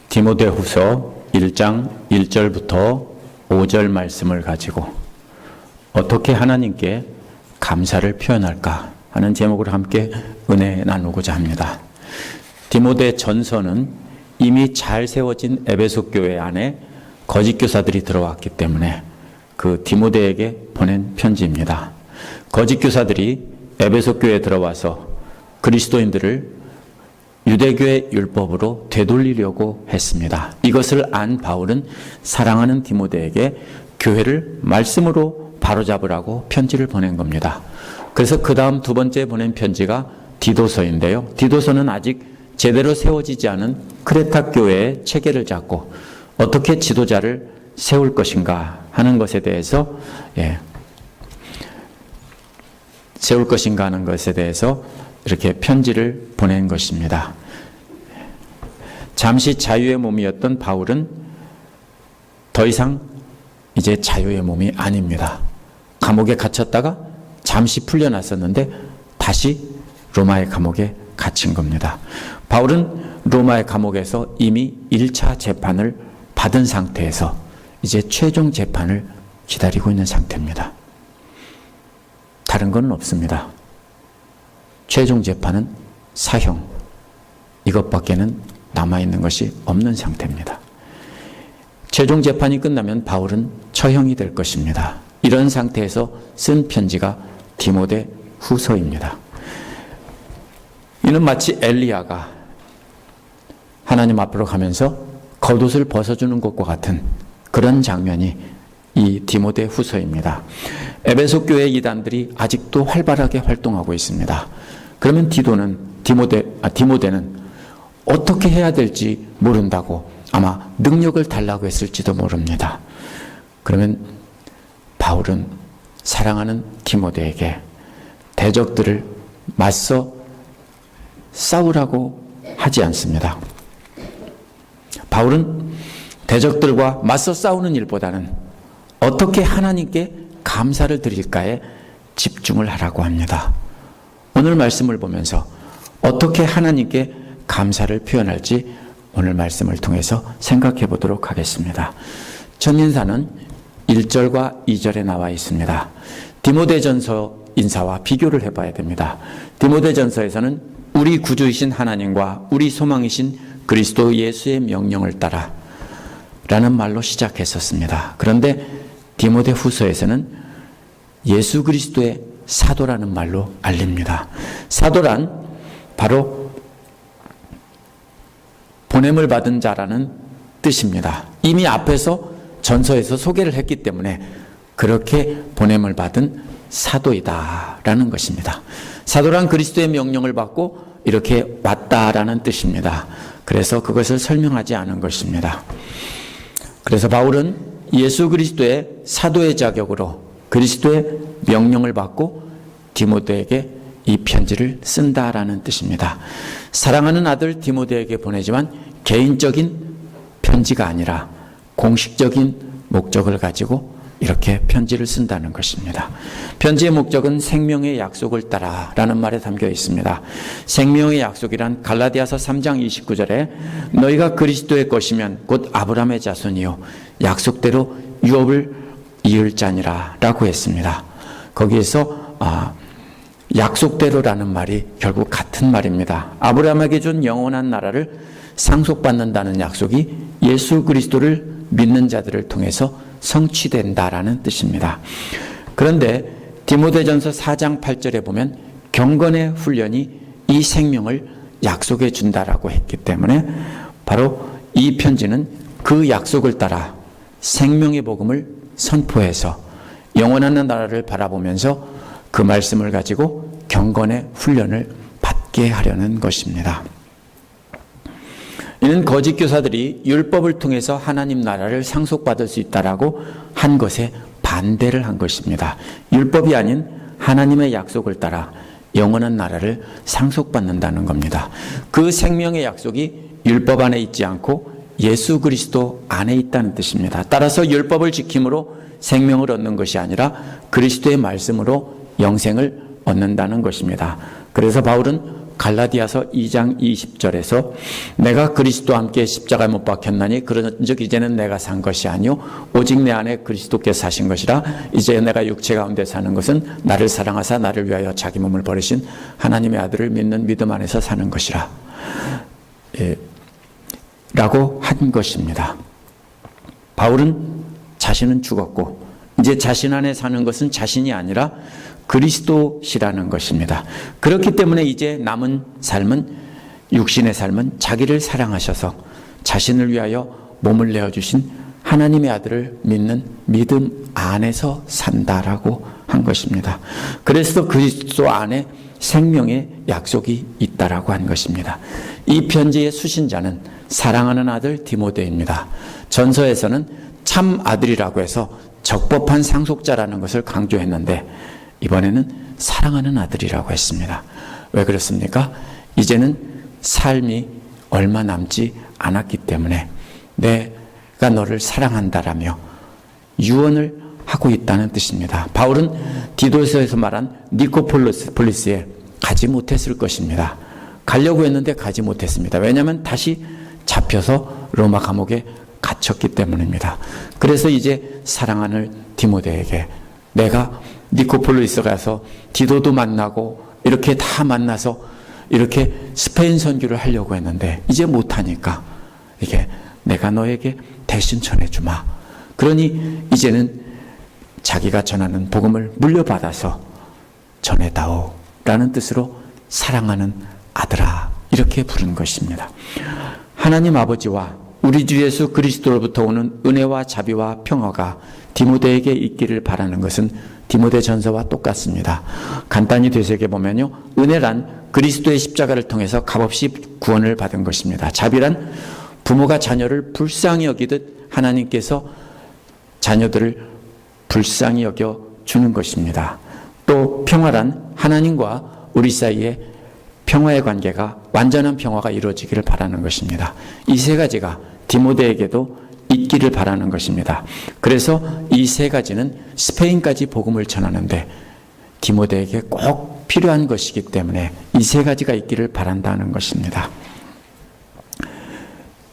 디모데후서 1장 1절부터 5절 말씀을 가지고 어떻게 하나님께 감사를 표현할까 하는 제목으로 함께 은혜 나누고자 합니다. 디모데 전서는 이미 잘 세워진 에베소 교회 안에 거짓 교사들이 들어왔기 때문에 그 디모데에게 보낸 편지입니다. 거짓 교사들이 에베소 교회에 들어와서 그리스도인들을 유대교의 율법으로 되돌리려고 했습니다. 이것을 안 바울은 사랑하는 디모데에게 교회를 말씀으로 바로잡으라고 편지를 보낸 겁니다. 그래서 그 다음 두 번째 보낸 편지가 디도서인데요. 디도서는 아직 제대로 세워지지 않은 크레타 교회의 체계를 잡고 어떻게 지도자를 세울 것인가 하는 것에 대해서 세울 것인가 하는 것에 대해서 이렇게 편지를 보낸 것입니다. 잠시 자유의 몸이었던 바울은 더 이상 이제 자유의 몸이 아닙니다. 감옥에 갇혔다가 잠시 풀려났었는데 다시 로마의 감옥에 갇힌 겁니다. 바울은 로마의 감옥에서 이미 1차 재판을 받은 상태에서 이제 최종 재판을 기다리고 있는 상태입니다. 다른 건 없습니다. 최종 재판은 사형, 이것밖에는 남아있는 것이 없는 상태입니다. 최종 재판이 끝나면 바울은 처형이 될 것입니다. 이런 상태에서 쓴 편지가 디모데 후서입니다. 이는 마치 엘리야가 하나님 앞으로 가면서 겉옷을 벗어주는 것과 같은 그런 장면이 이 디모데 후서입니다. 에베소 교회 이단들이 아직도 활발하게 활동하고 있습니다. 그러면 디모데는 어떻게 해야 될지 모른다고 아마 능력을 달라고 했을지도 모릅니다. 그러면 바울은 사랑하는 디모데에게 대적들을 맞서 싸우라고 하지 않습니다. 바울은 대적들과 맞서 싸우는 일보다는 어떻게 하나님께 감사를 드릴까에 집중을 하라고 합니다. 오늘 말씀을 보면서 어떻게 하나님께 감사를 표현할지 오늘 말씀을 통해서 생각해 보도록 하겠습니다. 첫 인사는 1절과 2절에 나와 있습니다. 디모데전서 인사와 비교를 해봐야 됩니다. 디모데전서에서는 우리 구주이신 하나님과 우리 소망이신 그리스도 예수의 명령을 따라 라는 말로 시작했었습니다. 그런데 디모데 후서에서는 예수 그리스도의 사도라는 말로 알립니다. 사도란 바로 보냄을 받은 자라는 뜻입니다. 이미 앞에서 전서에서 소개를 했기 때문에 그렇게 보냄을 받은 사도이다라는 것입니다. 사도란 그리스도의 명령을 받고 이렇게 왔다라는 뜻입니다. 그래서 그것을 설명하지 않은 것입니다. 그래서 바울은 예수 그리스도의 사도의 자격으로 그리스도의 명령을 받고 디모데에게 이 편지를 쓴다라는 뜻입니다. 사랑하는 아들 디모데에게 보내지만 개인적인 편지가 아니라 공식적인 목적을 가지고 이렇게 편지를 쓴다는 것입니다. 편지의 목적은 생명의 약속을 따라라는 말에 담겨 있습니다. 생명의 약속이란 갈라디아서 3장 29절에 너희가 그리스도의 것이면 곧 아브라함의 자손이요 약속대로 유업을 이을 자니라 라고 했습니다. 거기에서 약속대로라는 말이 결국 같은 말입니다. 아브라함에게 준 영원한 나라를 상속받는다는 약속이 예수 그리스도를 믿는 자들을 통해서 성취된다라는 뜻입니다. 그런데 디모데전서 4장 8절에 보면 경건의 훈련이 이 생명을 약속해 준다라고 했기 때문에 바로 이 편지는 그 약속을 따라 생명의 복음을 선포해서 영원한 나라를 바라보면서 그 말씀을 가지고 경건의 훈련을 받게 하려는 것입니다. 이는 거짓 교사들이 율법을 통해서 하나님 나라를 상속받을 수 있다라고 한 것에 반대를 한 것입니다. 율법이 아닌 하나님의 약속을 따라 영원한 나라를 상속받는다는 겁니다. 그 생명의 약속이 율법 안에 있지 않고 예수 그리스도 안에 있다는 뜻입니다. 따라서 율법을 지킴으로 생명을 얻는 것이 아니라 그리스도의 말씀으로 영생을 얻는다는 것입니다. 그래서 바울은 갈라디아서 2장 20절에서 내가 그리스도와 함께 십자가에 못 박혔나니 그런즉 이제는 내가 산 것이 아니요 오직 내 안에 그리스도께서 사신 것이라. 이제 내가 육체 가운데 사는 것은 나를 사랑하사 나를 위하여 자기 몸을 버리신 하나님의 아들을 믿는 믿음 안에서 사는 것이라. 라고 한 것입니다. 바울은 자신은 죽었고 이제 자신 안에 사는 것은 자신이 아니라 그리스도시라는 것입니다. 그렇기 때문에 이제 남은 삶은, 육신의 삶은 자기를 사랑하셔서 자신을 위하여 몸을 내어주신 하나님의 아들을 믿는 믿음 안에서 산다라고 한 것입니다. 그래서 그리스도 안에 생명의 약속이 있다라고 한 것입니다. 이 편지의 수신자는 사랑하는 아들 디모데입니다. 전서에서는 참 아들이라고 해서 적법한 상속자라는 것을 강조했는데 이번에는 사랑하는 아들이라고 했습니다. 왜 그렇습니까? 이제는 삶이 얼마 남지 않았기 때문에 내가 너를 사랑한다라며 유언을 하고 있다는 뜻입니다. 바울은 디도서에서 말한 니코폴리스에 가지 못했을 것입니다. 가려고 했는데 가지 못했습니다. 왜냐하면 다시 잡혀서 로마 감옥에 갇혔기 때문입니다. 그래서 이제 사랑하는 디모데에게 내가 니코폴리스 가서 디도도 만나고 이렇게 다 만나서 이렇게 스페인 선교를 하려고 했는데 이제 못하니까 이게 내가 너에게 대신 전해주마. 그러니 이제는 자기가 전하는 복음을 물려받아서 전해다오 라는 뜻으로 사랑하는 아들아 이렇게 부른 것입니다. 하나님 아버지와 우리 주 예수 그리스도로부터 오는 은혜와 자비와 평화가 디모데에게 있기를 바라는 것은 디모데 전서와 똑같습니다. 간단히 되새겨보면요, 은혜란 그리스도의 십자가를 통해서 값없이 구원을 받은 것입니다. 자비란 부모가 자녀를 불쌍히 여기듯 하나님께서 자녀들을 불쌍히 여겨 주는 것입니다. 또 평화란 하나님과 우리 사이에 평화의 관계가, 완전한 평화가 이루어지기를 바라는 것입니다. 이 세 가지가 디모데에게도 있기를 바라는 것입니다. 그래서 이 세 가지는 스페인까지 복음을 전하는데 디모데에게 꼭 필요한 것이기 때문에 이 세 가지가 있기를 바란다는 것입니다.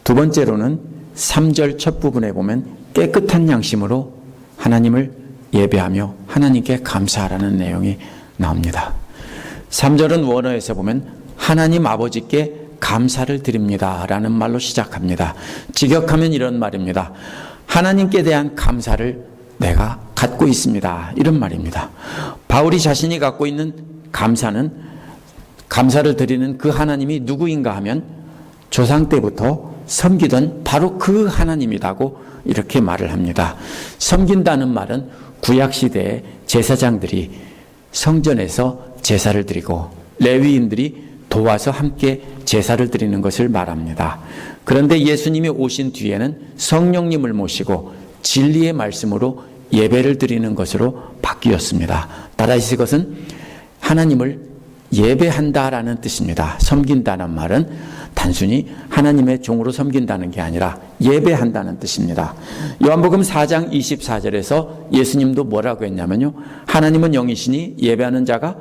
두 번째로는 3절 첫 부분에 보면 깨끗한 양심으로 하나님을 예배하며 하나님께 감사하라는 내용이 나옵니다. 3절은 원어에서 보면 하나님 아버지께 감사를 드립니다 라는 말로 시작합니다. 직역하면 이런 말입니다. 하나님께 대한 감사를 내가 갖고 있습니다, 이런 말입니다. 바울이 자신이 갖고 있는 감사를 드리는 그 하나님이 누구인가 하면 조상 때부터 섬기던 바로 그 하나님이라고 이렇게 말을 합니다. 섬긴다는 말은 구약시대의 제사장들이 성전에서 제사를 드리고 레위인들이 도와서 함께 제사를 드리는 것을 말합니다. 그런데 예수님이 오신 뒤에는 성령님을 모시고 진리의 말씀으로 예배를 드리는 것으로 바뀌었습니다. 따라서 이것은 하나님을 예배한다라는 뜻입니다. 섬긴다는 말은 단순히 하나님의 종으로 섬긴다는 게 아니라 예배한다는 뜻입니다. 요한복음 4장 24절에서 예수님도 뭐라고 했냐면요, 하나님은 영이시니 예배하는 자가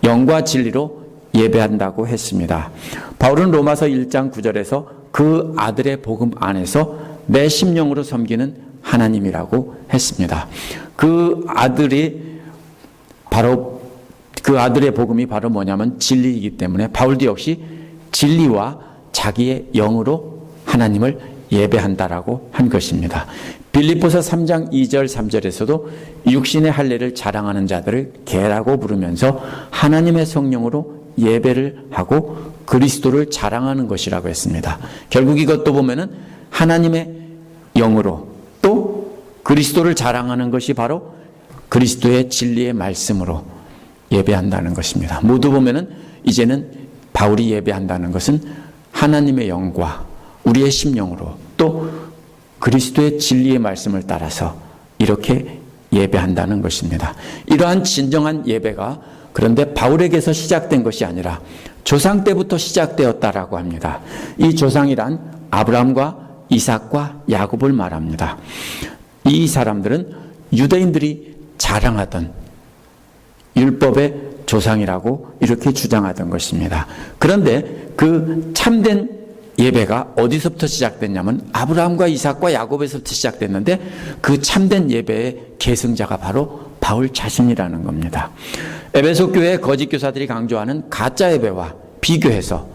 영과 진리로 예배한다고 했습니다. 바울은 로마서 1장 9절에서 그 아들의 복음 안에서 내 심령으로 섬기는 하나님이라고 했습니다. 그 아들의 복음이 바로 뭐냐면 진리이기 때문에 바울도 역시 진리와 자기의 영으로 하나님을 예배한다라고 한 것입니다. 빌립보서 3장 2절 3절에서도 육신의 할례를 자랑하는 자들을 개라고 부르면서 하나님의 성령으로 예배를 하고 그리스도를 자랑하는 것이라고 했습니다. 결국 이것도 보면은 하나님의 영으로 또 그리스도를 자랑하는 것이 바로 그리스도의 진리의 말씀으로 예배한다는 것입니다. 모두 보면은 이제는 바울이 예배한다는 것은 하나님의 영과 우리의 심령으로 또 그리스도의 진리의 말씀을 따라서 이렇게 예배한다는 것입니다. 이러한 진정한 예배가 그런데 바울에게서 시작된 것이 아니라 조상 때부터 시작되었다라고 합니다. 이 조상이란 아브라함과 이삭과 야곱을 말합니다. 이 사람들은 유대인들이 자랑하던 율법의 조상이라고 이렇게 주장하던 것입니다. 그런데 그 참된 예배가 어디서부터 시작됐냐면 아브라함과 이삭과 야곱에서부터 시작됐는데 그 참된 예배의 계승자가 바로 바울 자신이라는 겁니다. 에베소 교회의 거짓 교사들이 강조하는 가짜 예배와 비교해서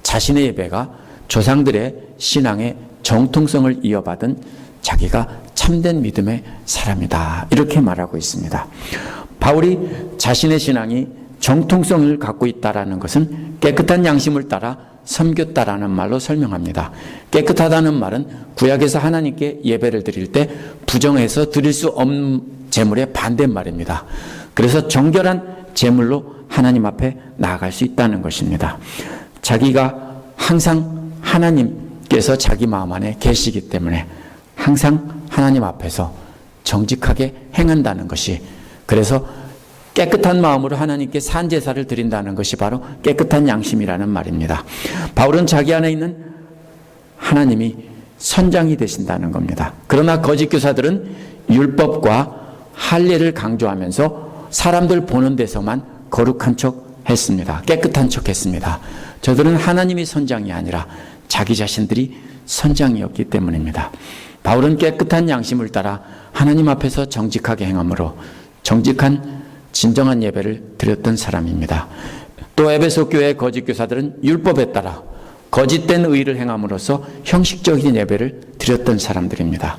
자신의 예배가 조상들의 신앙의 정통성을 이어받은 자기가 참된 믿음의 사람이다, 이렇게 말하고 있습니다. 바울이 자신의 신앙이 정통성을 갖고 있다는 것은 깨끗한 양심을 따라 섬겼다라는 말로 설명합니다. 깨끗하다는 말은 구약에서 하나님께 예배를 드릴 때 부정해서 드릴 수 없는 제물의 반대말입니다. 그래서 정결한 제물로 하나님 앞에 나아갈 수 있다는 것입니다. 자기가 항상 하나님께서 자기 마음 안에 계시기 때문에 항상 하나님 앞에서 정직하게 행한다는 것이, 그래서 깨끗한 마음으로 하나님께 산제사를 드린다는 것이 바로 깨끗한 양심이라는 말입니다. 바울은 자기 안에 있는 하나님이 선장이 되신다는 겁니다. 그러나 거짓 교사들은 율법과 할례를 강조하면서 사람들 보는 데서만 거룩한 척 했습니다. 깨끗한 척 했습니다. 저들은 하나님이 선장이 아니라 자기 자신들이 선장이었기 때문입니다. 바울은 깨끗한 양심을 따라 하나님 앞에서 정직하게 행함으로 정직한 진정한 예배를 드렸던 사람입니다. 또 에베소 교회의 거짓 교사들은 율법에 따라 거짓된 의를 행함으로써 형식적인 예배를 드렸던 사람들입니다.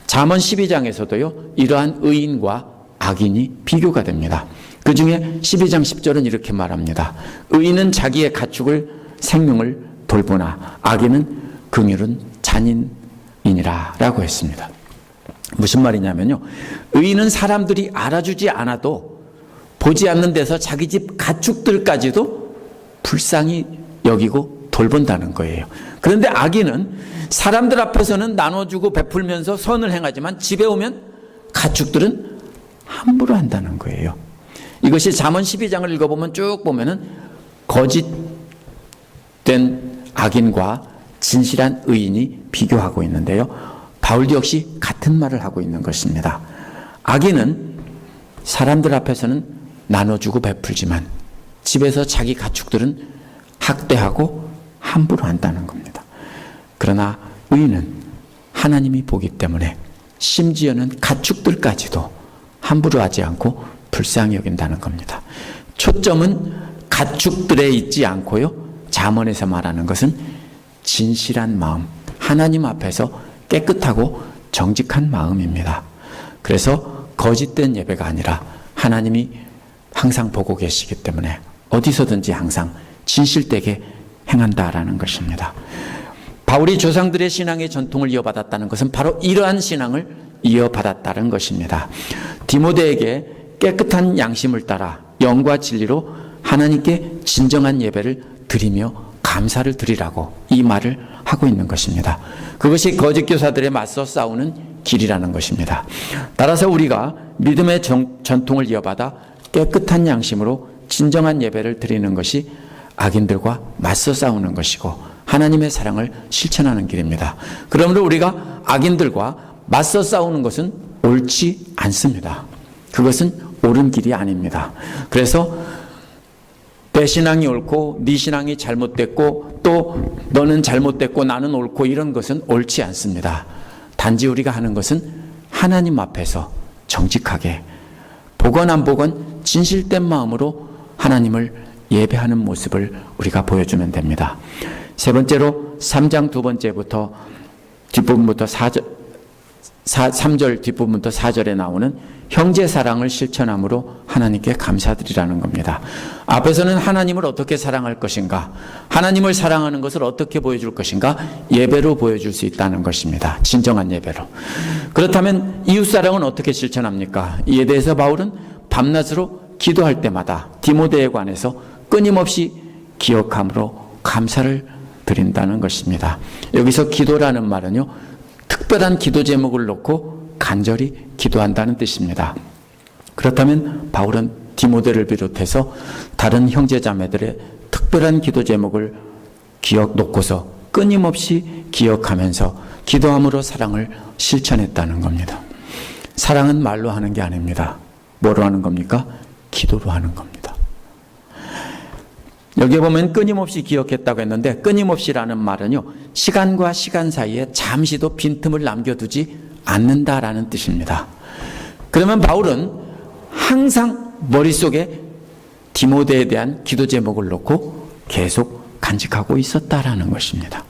잠언 12장에서도요 이러한 의인과 악인이 비교가 됩니다. 그 중에 12장 10절은 이렇게 말합니다. 의인은 자기의 가축을 생명을 돌보나 악인은 긍휼은 잔인이니라 라고 했습니다. 무슨 말이냐면요, 의인은 사람들이 알아주지 않아도 보지 않는 데서 자기 집 가축들까지도 불쌍히 여기고 돌본다는 거예요. 그런데 악인은 사람들 앞에서는 나눠주고 베풀면서 선을 행하지만 집에 오면 가축들은 함부로 한다는 거예요. 이것이 잠언 12장을 읽어보면 쭉 보면은 거짓된 악인과 진실한 의인이 비교하고 있는데요. 바울도 역시 같은 말을 하고 있는 것입니다. 악인은 사람들 앞에서는 나눠주고 베풀지만 집에서 자기 가축들은 학대하고 함부로 한다는 겁니다. 그러나 의인은 하나님이 보기 때문에 심지어는 가축들까지도 함부로 하지 않고 불쌍히 여긴다는 겁니다. 초점은 가축들에 있지 않고요, 잠언에서 말하는 것은 진실한 마음, 하나님 앞에서 깨끗하고 정직한 마음입니다. 그래서 거짓된 예배가 아니라 하나님이 항상 보고 계시기 때문에 어디서든지 항상 진실되게 행한다라는 것입니다. 바울이 조상들의 신앙의 전통을 이어받았다는 것은 바로 이러한 신앙을 이어받았다는 것입니다. 디모데에게 깨끗한 양심을 따라 영과 진리로 하나님께 진정한 예배를 드리며 감사를 드리라고 이 말을 하고 있는 것입니다. 그것이 거짓 교사들에 맞서 싸우는 길이라는 것입니다. 따라서 우리가 믿음의 전통을 이어받아 깨끗한 양심으로 진정한 예배를 드리는 것이 악인들과 맞서 싸우는 것이고 하나님의 사랑을 실천하는 길입니다. 그러므로 우리가 악인들과 맞서 싸우는 것은 옳지 않습니다. 그것은 옳은 길이 아닙니다. 그래서 내 신앙이 옳고 네 신앙이 잘못됐고 또 너는 잘못됐고 나는 옳고 이런 것은 옳지 않습니다. 단지 우리가 하는 것은 하나님 앞에서 정직하게 보건 안 보건 진실된 마음으로 하나님을 예배하는 모습을 우리가 보여주면 됩니다. 세 번째로 3장 두 번째부터 뒷부분부터 3절 뒷부분부터 4절에 나오는 형제 사랑을 실천함으로 하나님께 감사드리라는 겁니다. 앞에서는 하나님을 어떻게 사랑할 것인가, 하나님을 사랑하는 것을 어떻게 보여줄 것인가, 예배로 보여줄 수 있다는 것입니다. 진정한 예배로. 그렇다면 이웃사랑은 어떻게 실천합니까? 이에 대해서 바울은 밤낮으로 기도할 때마다 디모데에 관해서 끊임없이 기억함으로 감사를 드린다는 것입니다. 여기서 기도라는 말은요, 특별한 기도 제목을 놓고 간절히 기도한다는 뜻입니다. 그렇다면 바울은 디모데를 비롯해서 다른 형제자매들의 특별한 기도 제목을 놓고서 끊임없이 기억하면서 기도함으로 사랑을 실천했다는 겁니다. 사랑은 말로 하는 게 아닙니다. 뭐로 하는 겁니까? 기도로 하는 겁니다. 여기에 보면 끊임없이 기억했다고 했는데 끊임없이라는 말은요, 시간과 시간 사이에 잠시도 빈틈을 남겨두지 않는다라는 뜻입니다. 그러면 바울은 항상 머릿속에 디모데에 대한 기도 제목을 놓고 계속 간직하고 있었다라는 것입니다.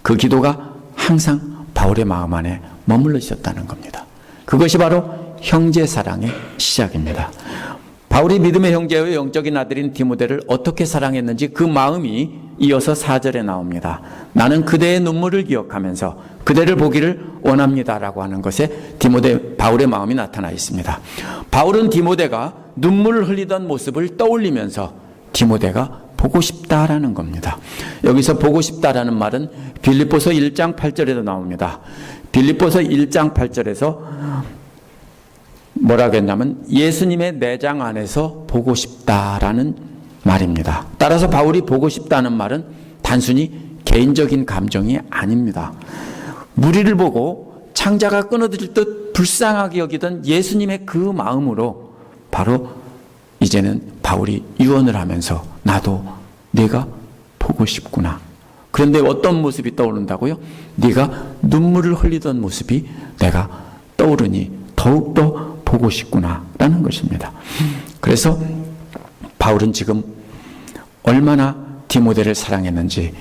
그 기도가 항상 바울의 마음 안에 머물러 있었다는 겁니다. 그것이 바로 형제 사랑의 시작입니다. 바울이 믿음의 형제의 영적인 아들인 디모데를 어떻게 사랑했는지 그 마음이 이어서 4절에 나옵니다. 나는 그대의 눈물을 기억하면서 그대를 보기를 원합니다라고 하는 것에 바울의 마음이 나타나 있습니다. 바울은 디모데가 눈물을 흘리던 모습을 떠올리면서 디모데가 보고 싶다라는 겁니다. 여기서 보고 싶다라는 말은 빌립보서 1장 8절에도 나옵니다. 빌립보서 1장 8절에서 뭐라고 했냐면 예수님의 내장 안에서 보고 싶다라는 말입니다. 따라서 바울이 보고 싶다는 말은 단순히 개인적인 감정이 아닙니다. 무리를 보고 창자가 끊어질 듯 불쌍하게 여기던 예수님의 그 마음으로 바로 이제는 바울이 유언을 하면서 나도 네가 보고 싶구나. 그런데 어떤 모습이 떠오른다고요? 네가 눈물을 흘리던 모습이 내가 떠오르니 더욱더 보고 싶구나 라는 것입니다. 그래서 바울은 지금 얼마나 디모데를 사랑했는지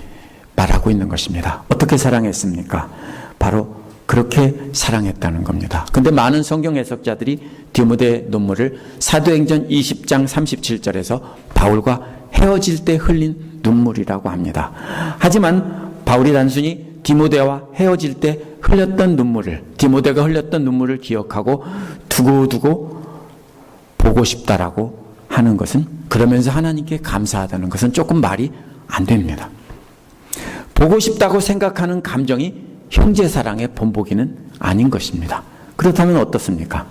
말하고 있는 것입니다. 어떻게 사랑했습니까? 바로 그렇게 사랑했다는 겁니다. 근데 많은 성경 해석자들이 디모데의 눈물을 사도행전 20장 37절에서 바울과 헤어질 때 흘린 눈물이라고 합니다. 하지만 바울이 단순히 디모데와 헤어질 때 흘렸던 눈물을, 디모데가 흘렸던 눈물을 기억하고 두고두고 보고 싶다라고 하는 것은, 그러면서 하나님께 감사하다는 것은 조금 말이 안 됩니다. 보고 싶다고 생각하는 감정이 형제 사랑의 본보기는 아닌 것입니다. 그렇다면 어떻습니까?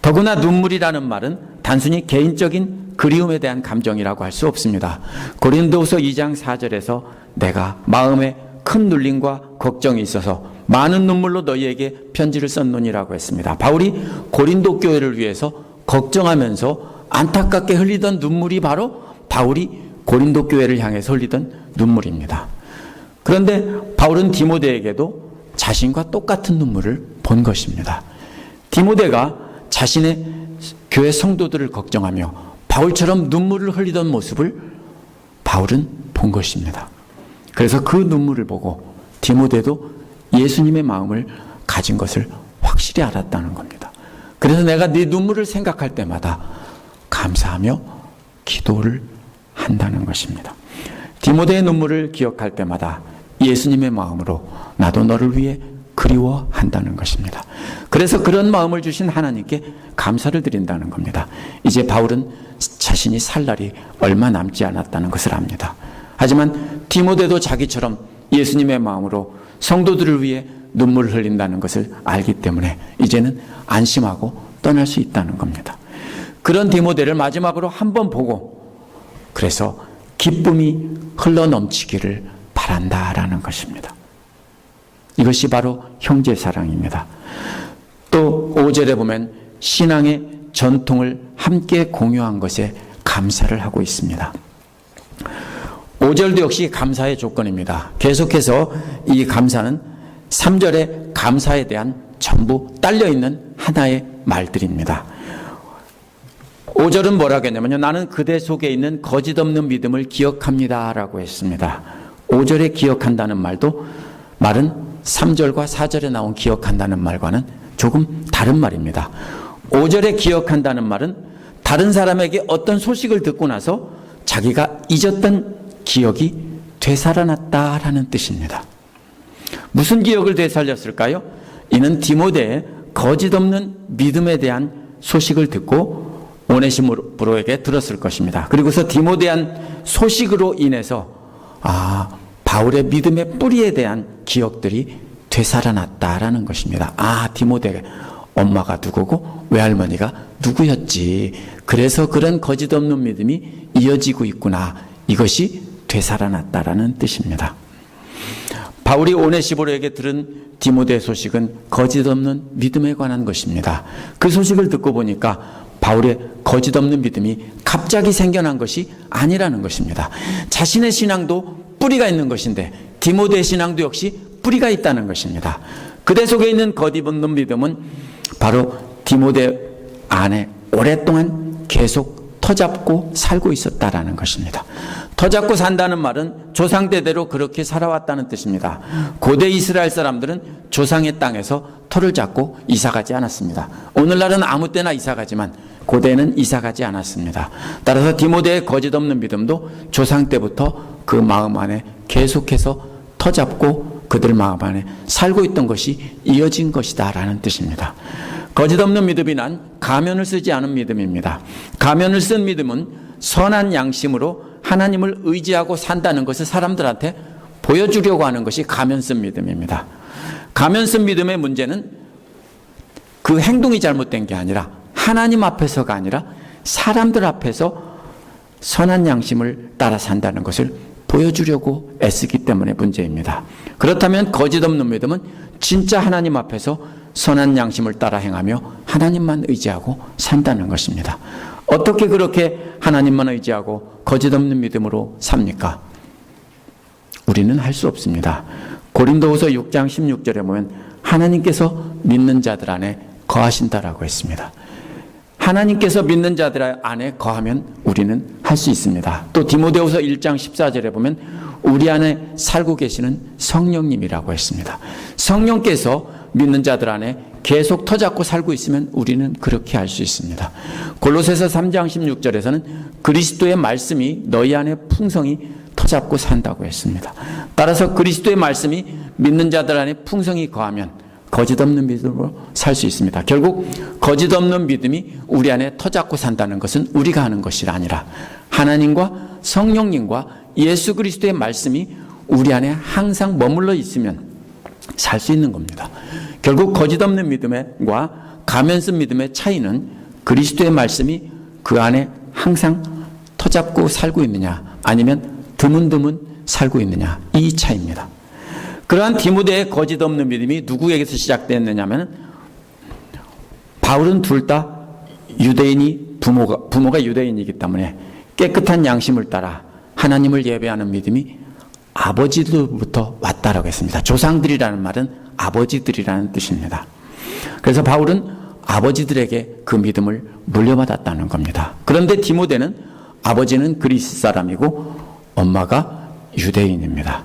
더구나 눈물이라는 말은 단순히 개인적인 그리움에 대한 감정이라고 할 수 없습니다. 고린도후서 2장 4절에서 내가 마음에 큰 눌림과 걱정이 있어서 많은 눈물로 너희에게 편지를 썼노니라고 했습니다. 바울이 고린도 교회를 위해서 걱정하면서 안타깝게 흘리던 눈물이 바로 바울이 고린도 교회를 향해서 흘리던 눈물입니다. 그런데 바울은 디모데에게도 자신과 똑같은 눈물을 본 것입니다. 디모데가 자신의 교회 성도들을 걱정하며 바울처럼 눈물을 흘리던 모습을 바울은 본 것입니다. 그래서 그 눈물을 보고 디모데도 예수님의 마음을 가진 것을 확실히 알았다는 겁니다. 그래서 내가 네 눈물을 생각할 때마다 감사하며 기도를 한다는 것입니다. 디모데의 눈물을 기억할 때마다 예수님의 마음으로 나도 너를 위해 그리워한다는 것입니다. 그래서 그런 마음을 주신 하나님께 감사를 드린다는 겁니다. 이제 바울은 자신이 살 날이 얼마 남지 않았다는 것을 압니다. 하지만 디모데도 자기처럼 예수님의 마음으로 성도들을 위해 눈물을 흘린다는 것을 알기 때문에 이제는 안심하고 떠날 수 있다는 겁니다. 그런 디모데를 마지막으로 한번 보고 그래서 기쁨이 흘러넘치기를 바란다라는 것입니다. 이것이 바로 형제 사랑입니다. 또 5절에 보면 신앙의 전통을 함께 공유한 것에 감사를 하고 있습니다. 5절도 역시 감사의 조건입니다. 계속해서 이 감사는 3절에 감사에 대한 전부 딸려있는 하나의 말들입니다. 5절은 뭐라고 했냐면요. 나는 그대 속에 있는 거짓 없는 믿음을 기억합니다 라고 했습니다. 5절에 기억한다는 말은 3절과 4절에 나온 기억한다는 말과는 조금 다른 말입니다. 5절에 기억한다는 말은 다른 사람에게 어떤 소식을 듣고 나서 자기가 잊었던 기억이 되살아났다라는 뜻입니다. 무슨 기억을 되살렸을까요? 이는 디모데의 거짓 없는 믿음에 대한 소식을 듣고 오네시모로에게 들었을 것입니다. 그리고서 디모데한 소식으로 인해서 바울의 믿음의 뿌리에 대한 기억들이 되살아났다라는 것입니다. 디모데 엄마가 누구고 외할머니가 누구였지. 그래서 그런 거짓 없는 믿음이 이어지고 있구나. 이것이 되살아났다라는 뜻입니다. 바울이 오네시모로에게 들은 디모데의 소식은 거짓 없는 믿음에 관한 것입니다. 그 소식을 듣고 보니까 바울의 거짓 없는 믿음이 갑자기 생겨난 것이 아니라는 것입니다. 자신의 신앙도 뿌리가 있는 것인데 디모데의 신앙도 역시 뿌리가 있다는 것입니다. 그대 속에 있는 거짓 없는 믿음은 바로 디모데 안에 오랫동안 계속 터잡고 살고 있었다라는 것입니다. 터잡고 산다는 말은 조상대대로 그렇게 살아왔다는 뜻입니다. 고대 이스라엘 사람들은 조상의 땅에서 터를 잡고 이사가지 않았습니다. 오늘날은 아무 때나 이사가지만 고대는 이사가지 않았습니다. 따라서 디모데의 거짓 없는 믿음도 조상 때부터 그 마음 안에 계속해서 터잡고 그들 마음 안에 살고 있던 것이 이어진 것이다 라는 뜻입니다. 거짓 없는 믿음이 난 가면을 쓰지 않은 믿음입니다. 가면을 쓴 믿음은 선한 양심으로 하나님을 의지하고 산다는 것을 사람들한테 보여주려고 하는 것이 가면 쓴 믿음입니다. 가면 쓴 믿음의 문제는 그 행동이 잘못된 게 아니라 하나님 앞에서가 아니라 사람들 앞에서 선한 양심을 따라 산다는 것을 보여주려고 애쓰기 때문에 문제입니다. 그렇다면 거짓 없는 믿음은 진짜 하나님 앞에서 선한 양심을 따라 행하며 하나님만 의지하고 산다는 것입니다. 어떻게 그렇게 하나님만 의지하고 거짓 없는 믿음으로 삽니까? 우리는 할 수 없습니다. 고린도후서 6장 16절에 보면 하나님께서 믿는 자들 안에 거하신다라고 했습니다. 하나님께서 믿는 자들 안에 거하면 우리는 할 수 있습니다. 또 디모데후서 1장 14절에 보면 우리 안에 살고 계시는 성령님이라고 했습니다. 성령께서 믿는 자들 안에 계속 터잡고 살고 있으면 우리는 그렇게 할 수 있습니다. 골로새서 3장 16절에서는 그리스도의 말씀이 너희 안에 풍성히 터잡고 산다고 했습니다. 따라서 그리스도의 말씀이 믿는 자들 안에 풍성히 거하면 거짓 없는 믿음으로 살 수 있습니다. 결국 거짓 없는 믿음이 우리 안에 터잡고 산다는 것은 우리가 하는 것이 아니라 하나님과 성령님과 예수 그리스도의 말씀이 우리 안에 항상 머물러 있으면 살 수 있는 겁니다. 결국 거짓 없는 믿음과 가면 쓴 믿음의 차이는 그리스도의 말씀이 그 안에 항상 터잡고 살고 있느냐 아니면 드문드문 살고 있느냐 이 차이입니다. 그러한 디모데의 거짓 없는 믿음이 누구에게서 시작됐느냐면 바울은 둘 다 유대인이 부모가 유대인이기 때문에 깨끗한 양심을 따라 하나님을 예배하는 믿음이 아버지들부터 왔다라고 했습니다. 조상들이라는 말은 아버지들이라는 뜻입니다. 그래서 바울은 아버지들에게 그 믿음을 물려받았다는 겁니다. 그런데 디모데는 아버지는 그리스 사람이고 엄마가 유대인입니다.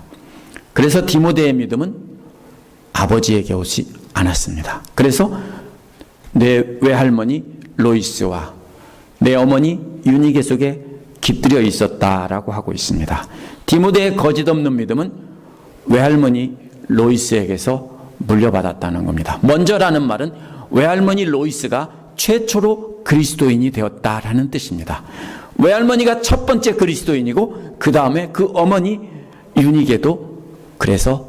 그래서 디모데의 믿음은 아버지에게 오지 않았습니다. 그래서 내 외할머니 로이스와 내 어머니 유니게 속에 깃들여 있었다라고 하고 있습니다. 디모데의 거짓 없는 믿음은 외할머니 로이스에게서 물려받았다는 겁니다. 먼저라는 말은 외할머니 로이스가 최초로 그리스도인이 되었다라는 뜻입니다. 외할머니가 첫 번째 그리스도인이고 그 다음에 그 어머니 유니게도 그래서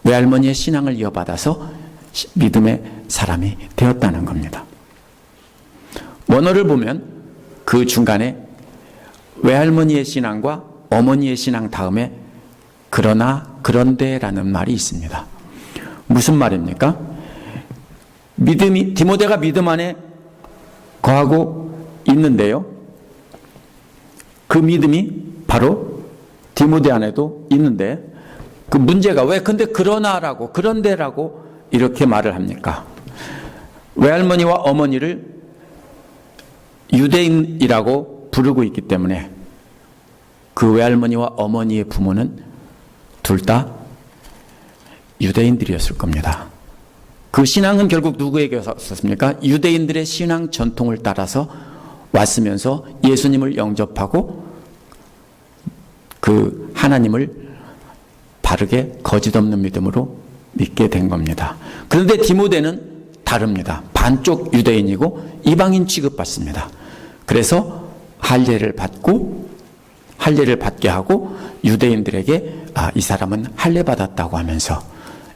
외할머니의 신앙을 이어받아서 믿음의 사람이 되었다는 겁니다. 원어를 보면 그 중간에 외할머니의 신앙과 어머니의 신앙 다음에 그러나 그런데라는 말이 있습니다. 무슨 말입니까? 디모데가 믿음 안에 거하고 있는데요. 그 믿음이 바로 디모데 안에도 있는데 그 문제가 왜 근데 그러나라고 그런데라고 이렇게 말을 합니까? 외할머니와 어머니를 유대인이라고 부르고 있기 때문에 그 외할머니와 어머니의 부모는 둘 다 유대인들이었을 겁니다. 그 신앙은 결국 누구에게 왔습니까? 유대인들의 신앙 전통을 따라서 왔으면서 예수님을 영접하고 그 하나님을 바르게 거짓 없는 믿음으로 믿게 된 겁니다. 그런데 디모데는 다릅니다. 반쪽 유대인이고 이방인 취급받습니다. 그래서 할례를 받게 하고 유대인들에게 이 사람은 할례 받았다고 하면서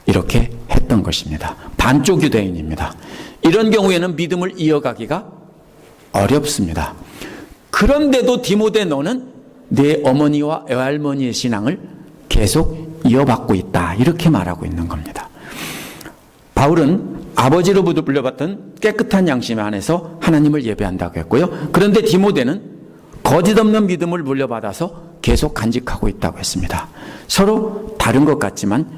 이렇게 했던 것입니다. 반쪽 유대인입니다. 이런 경우에는 믿음을 이어가기가 어렵습니다. 그런데도 디모데 너는 내 어머니와 외할머니의 신앙을 계속 이어받고 있다 이렇게 말하고 있는 겁니다. 바울은 아버지로부터 물려받던 깨끗한 양심 안에서 하나님을 예배한다고 했고요. 그런데 디모데는 거짓 없는 믿음을 물려받아서 계속 간직하고 있다고 했습니다. 서로 다른 것 같지만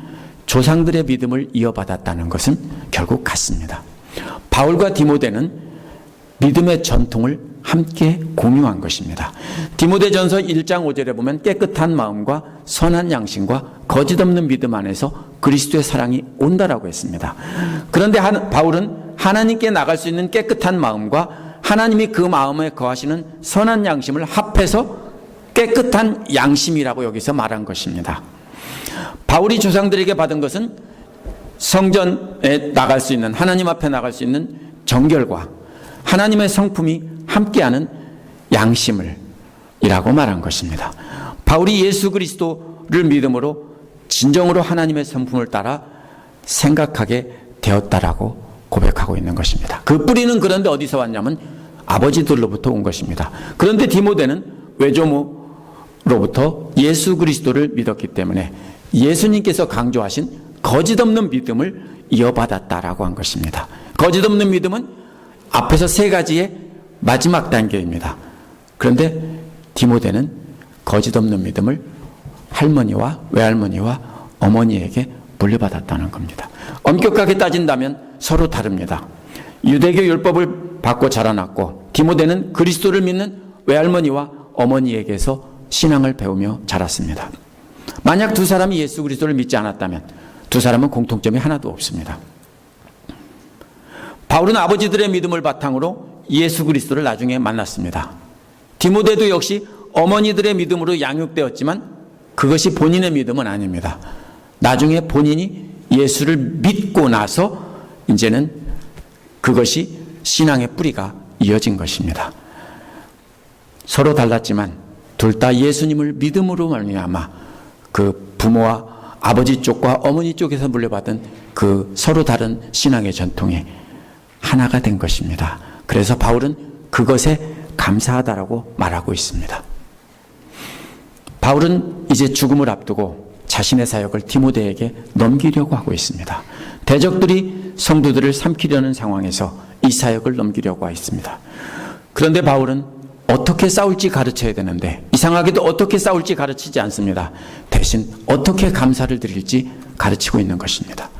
조상들의 믿음을 이어받았다는 것은 결국 같습니다. 바울과 디모데는 믿음의 전통을 함께 공유한 것입니다. 디모데전서 1장 5절에 보면 깨끗한 마음과 선한 양심과 거짓 없는 믿음 안에서 그리스도의 사랑이 온다라고 했습니다. 그런데 바울은 하나님께 나갈 수 있는 깨끗한 마음과 하나님이 그 마음에 거하시는 선한 양심을 합해서 깨끗한 양심이라고 여기서 말한 것입니다. 바울이 조상들에게 받은 것은 성전에 나갈 수 있는, 하나님 앞에 나갈 수 있는 정결과 하나님의 성품이 함께하는 양심을 이라고 말한 것입니다. 바울이 예수 그리스도를 믿음으로 진정으로 하나님의 성품을 따라 생각하게 되었다라고 고백하고 있는 것입니다. 그 뿌리는 그런데 어디서 왔냐면 아버지들로부터 온 것입니다. 그런데 디모데는 외조모로부터 예수 그리스도를 믿었기 때문에 예수님께서 강조하신 거짓 없는 믿음을 이어받았다라고 한 것입니다. 거짓 없는 믿음은 앞에서 세 가지의 마지막 단계입니다. 그런데 디모데는 거짓 없는 믿음을 할머니와 외할머니와 어머니에게 물려받았다는 겁니다. 엄격하게 따진다면 서로 다릅니다. 유대교 율법을 받고 자라났고 디모데는 그리스도를 믿는 외할머니와 어머니에게서 신앙을 배우며 자랐습니다. 만약 두 사람이 예수 그리스도를 믿지 않았다면 두 사람은 공통점이 하나도 없습니다. 바울은 아버지들의 믿음을 바탕으로 예수 그리스도를 나중에 만났습니다. 디모데도 역시 어머니들의 믿음으로 양육되었지만 그것이 본인의 믿음은 아닙니다. 나중에 본인이 예수를 믿고 나서 이제는 그것이 신앙의 뿌리가 이어진 것입니다. 서로 달랐지만 둘 다 예수님을 믿음으로 말미암아 그 부모와 아버지 쪽과 어머니 쪽에서 물려받은 그 서로 다른 신앙의 전통이 하나가 된 것입니다. 그래서 바울은 그것에 감사하다라고 말하고 있습니다. 바울은 이제 죽음을 앞두고 자신의 사역을 디모데에게 넘기려고 하고 있습니다. 대적들이 성도들을 삼키려는 상황에서 이 사역을 넘기려고 하고 있습니다. 그런데 바울은 어떻게 싸울지 가르쳐야 되는데 이상하게도 어떻게 싸울지 가르치지 않습니다. 대신 어떻게 감사를 드릴지 가르치고 있는 것입니다.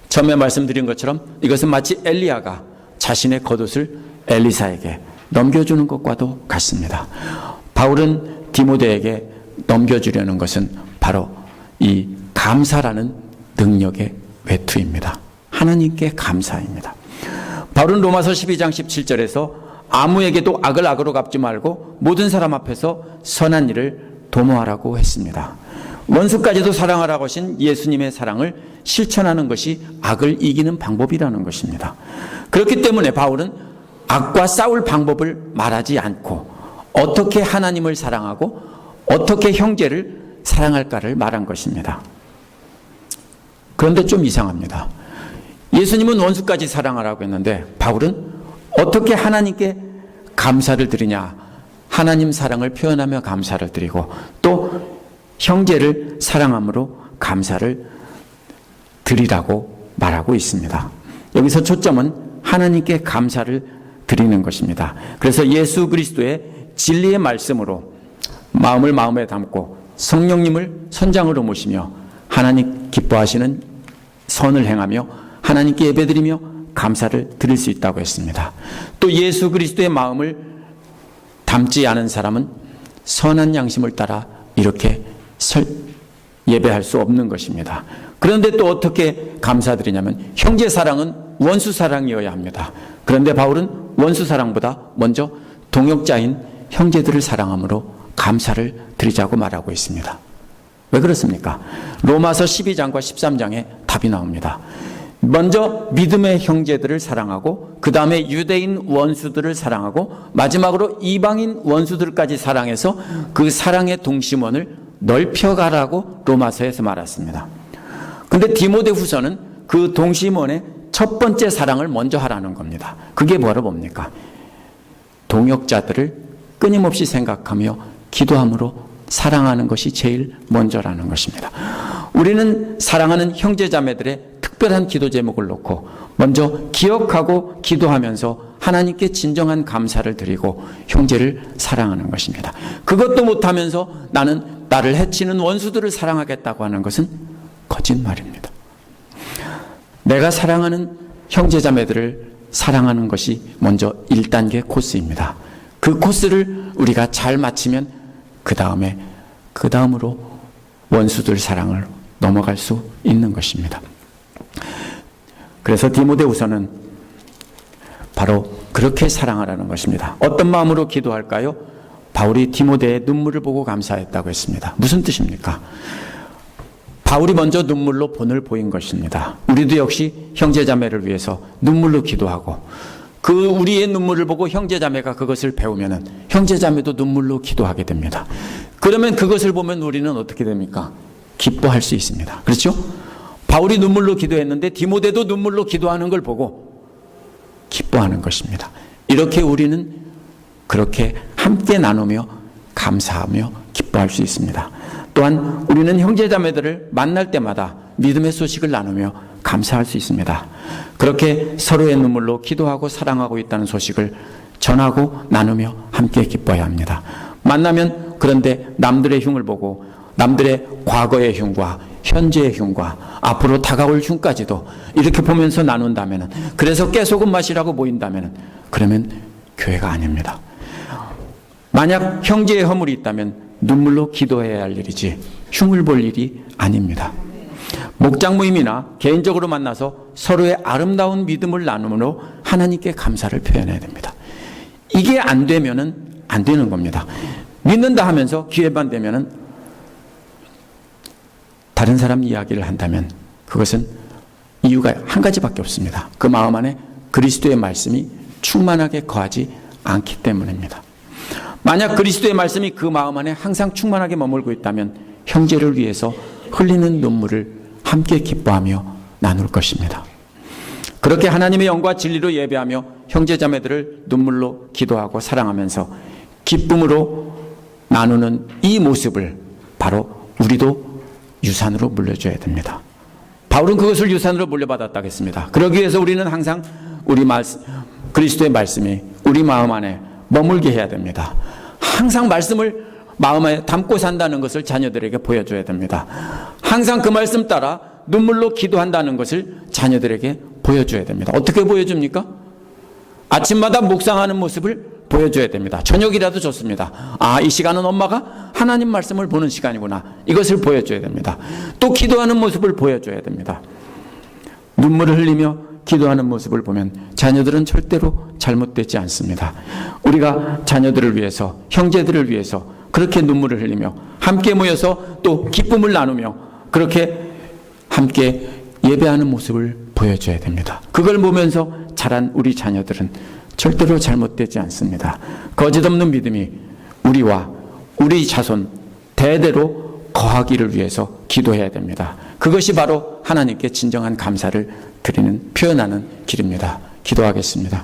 처음에 말씀드린 것처럼 이것은 마치 엘리야가 자신의 겉옷을 엘리사에게 넘겨주는 것과도 같습니다. 바울은 디모데에게 넘겨주려는 것은 바로 이 감사라는 능력의 외투입니다. 하나님께 감사입니다. 바울은 로마서 12장 17절에서 아무에게도 악을 악으로 갚지 말고 모든 사람 앞에서 선한 일을 도모하라고 했습니다. 원수까지도 사랑하라고 하신 예수님의 사랑을 실천하는 것이 악을 이기는 방법이라는 것입니다. 그렇기 때문에 바울은 악과 싸울 방법을 말하지 않고 어떻게 하나님을 사랑하고 어떻게 형제를 사랑할까를 말한 것입니다. 그런데 좀 이상합니다. 예수님은 원수까지 사랑하라고 했는데 바울은 어떻게 하나님께 감사를 드리냐, 하나님 사랑을 표현하며 감사를 드리고 또 형제를 사랑함으로 감사를 드리라고 말하고 있습니다. 여기서 초점은 하나님께 감사를 드리는 것입니다. 그래서 예수 그리스도의 진리의 말씀으로 마음을 마음에 담고 성령님을 선장으로 모시며 하나님 기뻐하시는 선을 행하며 하나님께 예배드리며 감사를 드릴 수 있다고 했습니다. 또 예수 그리스도의 마음을 담지 않은 사람은 선한 양심을 따라 이렇게 예배할 수 없는 것입니다. 그런데 또 어떻게 감사드리냐면 형제 사랑은 원수 사랑이어야 합니다. 그런데 바울은 원수 사랑보다 먼저 동역자인 형제들을 사랑함으로 감사를 드리자고 말하고 있습니다. 왜 그렇습니까? 로마서 12장과 13장에 답이 나옵니다. 먼저 믿음의 형제들을 사랑하고 그 다음에 유대인 원수들을 사랑하고 마지막으로 이방인 원수들까지 사랑해서 그 사랑의 동심원을 넓혀가라고 로마서에서 말했습니다. 그런데 디모데후서는 그 동심원의 첫 번째 사랑을 먼저 하라는 겁니다. 그게 뭐라 봅니까? 동역자들을 끊임없이 생각하며 기도함으로 사랑하는 것이 제일 먼저라는 것입니다. 우리는 사랑하는 형제자매들의 특별한 기도 제목을 놓고 먼저 기억하고 기도하면서 하나님께 진정한 감사를 드리고 형제를 사랑하는 것입니다. 그것도 못하면서 나는 나를 해치는 원수들을 사랑하겠다고 하는 것은 거짓말입니다. 내가 사랑하는 형제자매들을 사랑하는 것이 먼저 1단계 코스입니다. 그 코스를 우리가 잘 마치면 그 다음으로 원수들 사랑을 넘어갈 수 있는 것입니다. 그래서 디모데후서는 바로 그렇게 사랑하라는 것입니다. 어떤 마음으로 기도할까요? 바울이 디모데의 눈물을 보고 감사했다고 했습니다. 무슨 뜻입니까? 바울이 먼저 눈물로 본을 보인 것입니다. 우리도 역시 형제자매를 위해서 눈물로 기도하고 그 우리의 눈물을 보고 형제자매가 그것을 배우면 형제자매도 눈물로 기도하게 됩니다. 그러면 그것을 보면 우리는 어떻게 됩니까? 기뻐할 수 있습니다. 그렇죠? 바울이 눈물로 기도했는데 디모데도 눈물로 기도하는 걸 보고 기뻐하는 것입니다. 이렇게 우리는 그렇게 함께 나누며 감사하며 기뻐할 수 있습니다. 또한 우리는 형제자매들을 만날 때마다 믿음의 소식을 나누며 감사할 수 있습니다. 그렇게 서로의 눈물로 기도하고 사랑하고 있다는 소식을 전하고 나누며 함께 기뻐해야 합니다. 만나면 그런데 남들의 흉을 보고 남들의 과거의 흉과 현재의 흉과 앞으로 다가올 흉까지도 이렇게 보면서 나눈다면, 그래서 깨소금 마시라고 모인다면 그러면 교회가 아닙니다. 만약 형제의 허물이 있다면 눈물로 기도해야 할 일이지 흉을 볼 일이 아닙니다. 목장 모임이나 개인적으로 만나서 서로의 아름다운 믿음을 나눔으로 하나님께 감사를 표현해야 됩니다. 이게 안 되면은 안 되는 겁니다. 믿는다 하면서 기회만 되면은 다른 사람 이야기를 한다면 그것은 이유가 한 가지밖에 없습니다. 그 마음 안에 그리스도의 말씀이 충만하게 거하지 않기 때문입니다. 만약 그리스도의 말씀이 그 마음 안에 항상 충만하게 머물고 있다면 형제를 위해서 흘리는 눈물을 함께 기뻐하며 나눌 것입니다. 그렇게 하나님의 영과 진리로 예배하며 형제자매들을 눈물로 기도하고 사랑하면서 기쁨으로 나누는 이 모습을 바로 우리도 유산으로 물려줘야 됩니다. 바울은 그것을 유산으로 물려받았다고 했습니다. 그러기 위해서 우리는 항상 그리스도의 말씀이 우리 마음 안에 머물게 해야 됩니다. 항상 말씀을 마음에 담고 산다는 것을 자녀들에게 보여줘야 됩니다. 항상 그 말씀 따라 눈물로 기도한다는 것을 자녀들에게 보여줘야 됩니다. 어떻게 보여줍니까? 아침마다 묵상하는 모습을 보여줘야 됩니다. 저녁이라도 좋습니다. 이 시간은 엄마가 하나님 말씀을 보는 시간이구나. 이것을 보여줘야 됩니다. 또 기도하는 모습을 보여줘야 됩니다. 눈물을 흘리며 기도하는 모습을 보면 자녀들은 절대로 잘못되지 않습니다. 우리가 자녀들을 위해서, 형제들을 위해서 그렇게 눈물을 흘리며 함께 모여서 또 기쁨을 나누며 그렇게 함께 예배하는 모습을 보여줘야 됩니다. 그걸 보면서 자란 우리 자녀들은 절대로 잘못되지 않습니다. 거짓없는 믿음이 우리와 우리 자손 대대로 거하기를 위해서 기도해야 됩니다. 그것이 바로 하나님께 진정한 감사를 드리는, 표현하는 길입니다. 기도하겠습니다.